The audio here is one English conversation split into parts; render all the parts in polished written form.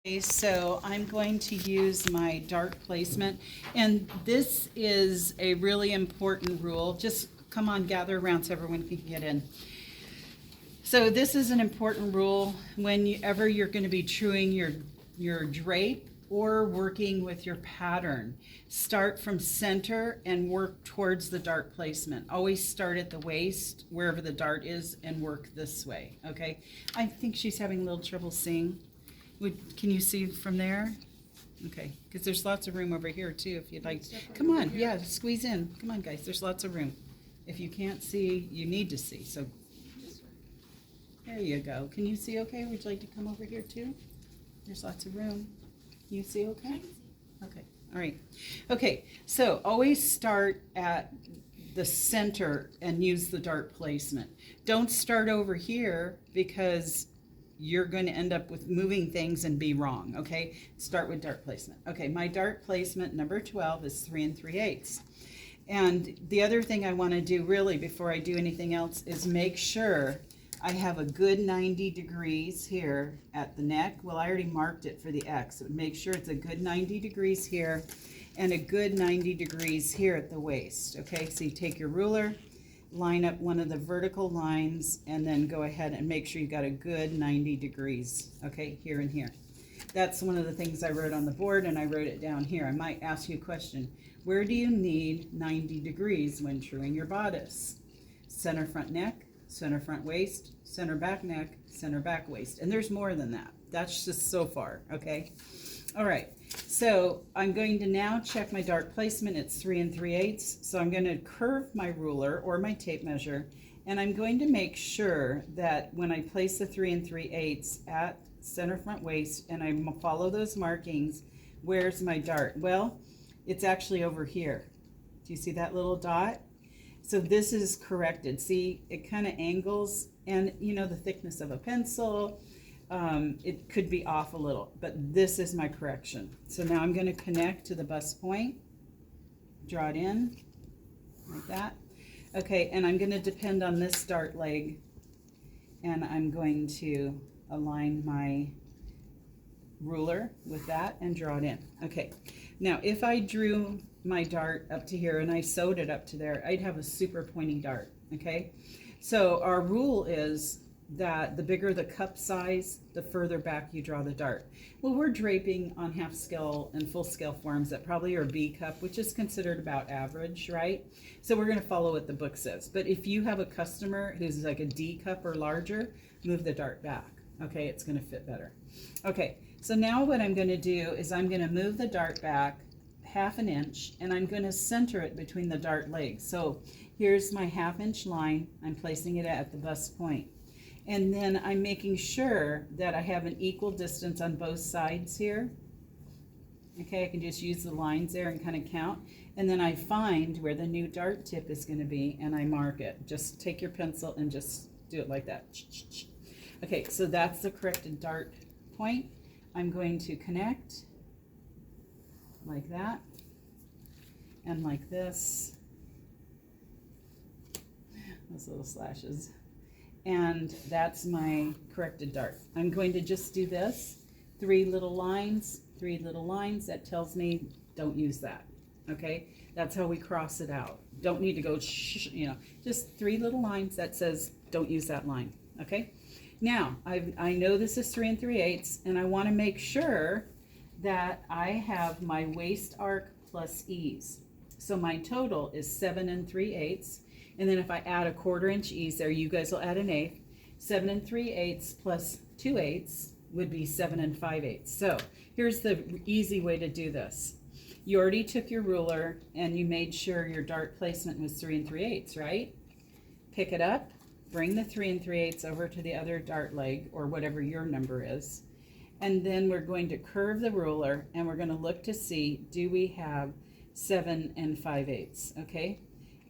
Okay, so I'm going to use my dart placement, and this is a really important rule. Just come on, gather around so everyone can get in. So this is an important rule whenever you're going to be truing your drape or working with your pattern. Start from center and work towards the dart placement. Always start at the waist, wherever the dart is, and work this way, okay? I think she's having a little trouble seeing. Can you see from there? Okay, because there's lots of room over here too if you'd like. Come on, yeah, squeeze in. Come on, guys, there's lots of room. If you can't see, you need to see, so there you go. Can you see okay? Would you like to come over here too? There's lots of room. Can you see okay? Okay, all right. Okay, so always start at the center and use the dart placement. Don't start over here because you're going to end up with moving things and be wrong, okay? Start with dart placement. Okay, my dart placement, number 12, is 3 3/8. And the other thing I want to do really before I do anything else is make sure I have a good 90 degrees here at the neck. Well, I already marked it for the X. So make sure it's a good 90 degrees here and a good 90 degrees here at the waist, okay? So you take your ruler, line up one of the vertical lines, and then go ahead and make sure you got a good 90 degrees, okay, here and here. That's one of the things I wrote on the board, and I wrote it down here. I might ask you a question. Where do you need 90 degrees when truing your bodice? Center front neck, center front waist, center back neck, center back waist. And there's more than that. That's just so far, okay? All right, so I'm going to now check my dart placement. It's 3 3/8. So I'm going to curve my ruler or my tape measure, and I'm going to make sure that when I place the 3 3/8 at center front waist and I follow those markings, where's my dart? Well, it's actually over here. Do you see that little dot? So this is corrected. See, it kind of angles, and you know the thickness of a pencil. It could be off a little, but this is my correction. So now I'm going to connect to the bust point, draw it in like that. Okay, and I'm going to depend on this dart leg, and I'm going to align my ruler with that and draw it in. Okay, now if I drew my dart up to here and I sewed it up to there, I'd have a super pointy dart, okay? So our rule is that the bigger the cup size, the further back you draw the dart. Well, we're draping on half scale and full scale forms that probably are B cup, which is considered about average, right? So we're going to follow what the book says. But if you have a customer who's like a D cup or larger, move the dart back. Okay, it's going to fit better. Okay, so now what I'm going to do is I'm going to move the dart back 1/2 inch, and I'm going to center it between the dart legs. So here's my 1/2 inch line. I'm placing it at the bust point. And then I'm making sure that I have an equal distance on both sides here. Okay, I can just use the lines there and kind of count. And then I find where the new dart tip is going to be, and I mark it. Just take your pencil and just do it like that. Okay, so that's the corrected dart point. I'm going to connect like that and like this. Those little slashes. And that's my corrected dart. I'm going to just do this, 3 little lines, 3 little lines. That tells me don't use that, okay? That's how we cross it out. Don't need to go, you know, just 3 little lines that says don't use that line, okay? Now, I know this is 3 3/8, and I want to make sure that I have my waist arc plus ease. So my total is 7 3/8. And then if I add a 1/4 inch ease there, you guys will add an 1/8. 7 3/8 plus 2/8 would be 7 5/8. So here's the easy way to do this. You already took your ruler and you made sure your dart placement was 3 3/8, right? Pick it up, bring the 3 3/8 over to the other dart leg, or whatever your number is. And then we're going to curve the ruler, and we're going to look to see, do we have 7 5/8, okay?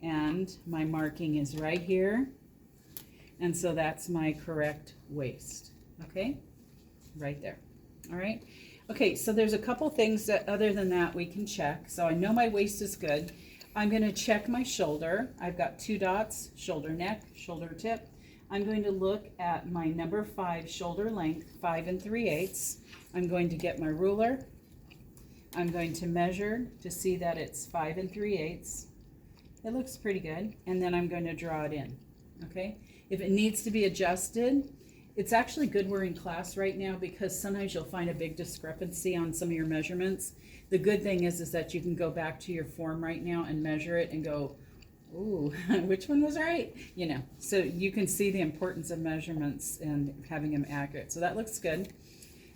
And my marking is right here, and so that's my correct waist, okay? Right there, all right? Okay, so there's a couple things that other than that we can check. So I know my waist is good. I'm going to check my shoulder. I've got 2 dots, shoulder neck, shoulder tip. I'm going to look at my number 5 shoulder length, 5 3/8. I'm going to get my ruler. I'm going to measure to see that it's 5 3/8. It looks pretty good. And then I'm going to draw it in, okay? If it needs to be adjusted, it's actually good we're in class right now because sometimes you'll find a big discrepancy on some of your measurements. The good thing is that you can go back to your form right now and measure it and go, ooh, which one was right? You know, so you can see the importance of measurements and having them accurate. So that looks good.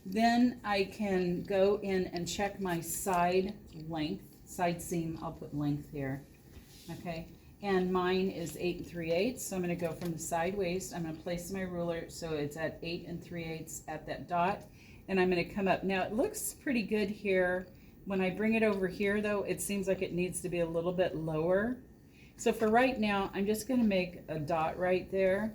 Then I can go in and check my side length, side seam, I'll put length here, okay? And mine is 8 3/8, so I'm gonna go from the side waist, I'm gonna place my ruler so it's at 8 3/8 at that dot, and I'm gonna come up. Now it looks pretty good here. When I bring it over here though, it seems like it needs to be a little bit lower. So for right now, I'm just gonna make a dot right there,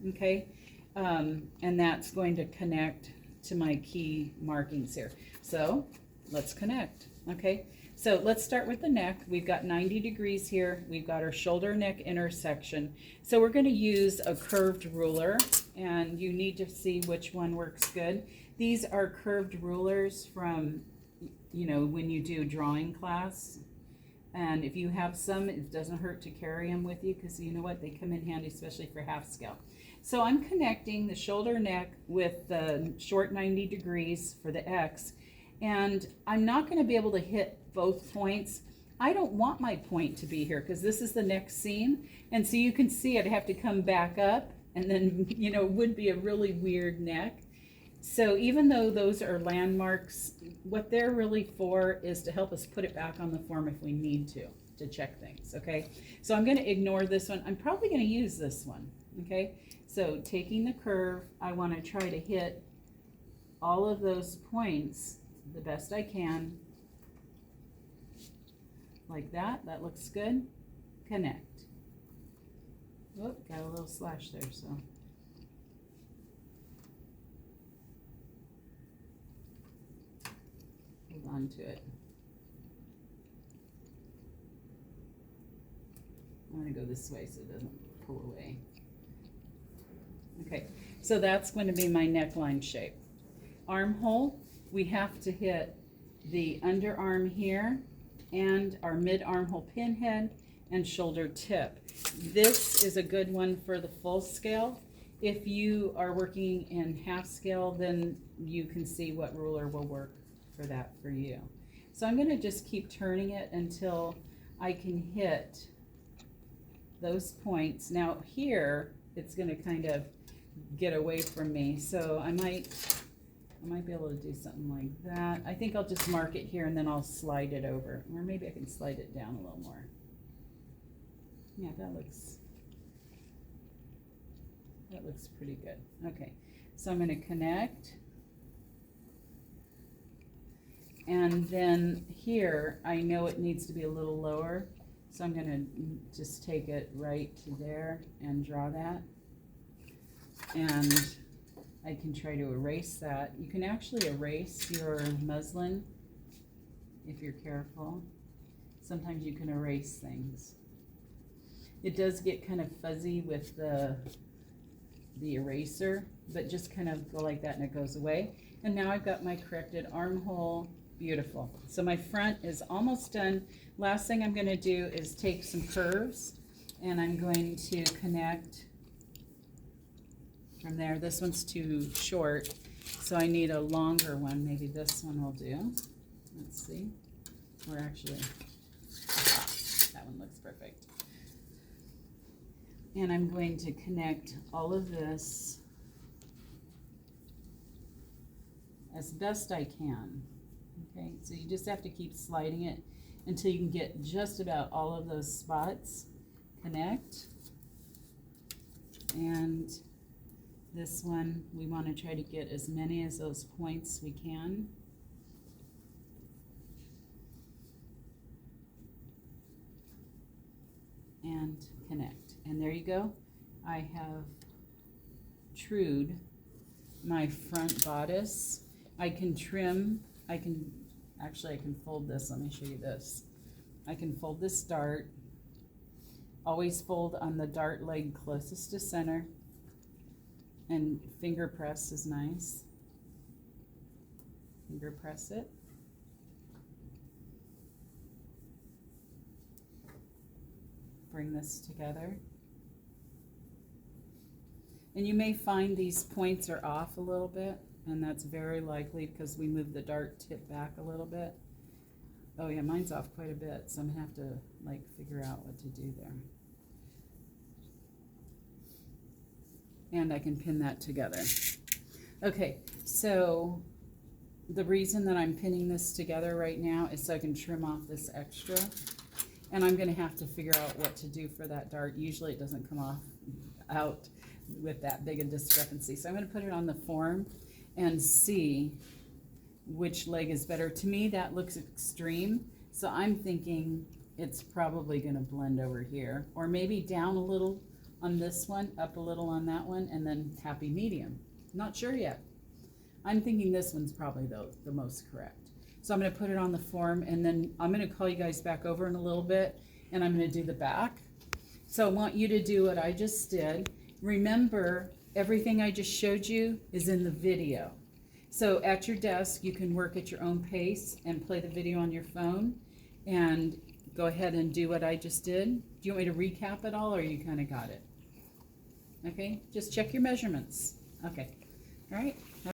okay? And that's going to connect to my key markings here. So let's connect, okay? So let's start with the neck. We've got 90 degrees here. We've got our shoulder neck intersection. So we're going to use a curved ruler, and you need to see which one works good. These are curved rulers from, you know, when you do drawing class. And if you have some, it doesn't hurt to carry them with you because you know what? They come in handy, especially for half scale. So I'm connecting the shoulder neck with the short 90 degrees for the X. And I'm not going to be able to hit both points. I don't want my point to be here because this is the neck seam. And so you can see I'd have to come back up and then, you know, it would be a really weird neck. So even though those are landmarks, what they're really for is to help us put it back on the form if we need to check things, okay? So I'm going to ignore this one. I'm probably going to use this one, okay? So taking the curve, I want to try to hit all of those points the best I can. Like that. That looks good. Connect. Whoop, got a little slash there, so. Hold on to it. I'm going to go this way so it doesn't pull away. Okay, so that's going to be my neckline shape. Armhole, we have to hit the underarm here and our mid armhole pinhead and shoulder tip. This is a good one for the full scale. If you are working in half scale, then you can see what ruler will work for that for you. So I'm going to just keep turning it until I can hit those points. Now here, it's going to kind of get away from me, so I might be able to do something like that. I think I'll just mark it here and then I'll slide it over, or maybe I can slide it down a little more. Yeah, that looks pretty good. Okay, so I'm going to connect, and then here I know it needs to be a little lower, so I'm going to just take it right to there and draw that. And I can try to erase that. You can actually erase your muslin if you're careful. Sometimes you can erase things. It does get kind of fuzzy with the eraser, but just kind of go like that and it goes away. And now I've got my corrected armhole. Beautiful. So my front is almost done. Last thing I'm going to do is take some curves, and I'm going to connect from there. This one's too short, so I need a longer one. Maybe this one will do. Let's see. Or actually, that one looks perfect. And I'm going to connect all of this as best I can. Okay, so you just have to keep sliding it until you can get just about all of those spots. Connect. And this one, we want to try to get as many as those points we can. And connect. And there you go. I have trued my front bodice. I can trim, I can fold this. Let me show you this. I can fold this dart. Always fold on the dart leg closest to center. And finger press is nice. Finger press it. Bring this together. And you may find these points are off a little bit, and that's very likely because we moved the dart tip back a little bit. Oh yeah, mine's off quite a bit, so I'm gonna have to like figure out what to do there. And I can pin that together. Okay, so the reason that I'm pinning this together right now is so I can trim off this extra. And I'm gonna have to figure out what to do for that dart. Usually it doesn't come out with that big a discrepancy. So I'm gonna put it on the form and see which leg is better. To me, that looks extreme. So I'm thinking it's probably gonna blend over here, or maybe down a little on this one, up a little on that one, and then happy medium. Not sure yet. I'm thinking this one's probably the most correct. So I'm gonna put it on the form, and then I'm gonna call you guys back over in a little bit, and I'm gonna do the back. So I want you to do what I just did. Remember, everything I just showed you is in the video. So at your desk, you can work at your own pace and play the video on your phone, and go ahead and do what I just did. Do you want me to recap it all, or you kind of got it? Okay, just check your measurements. Okay, all right.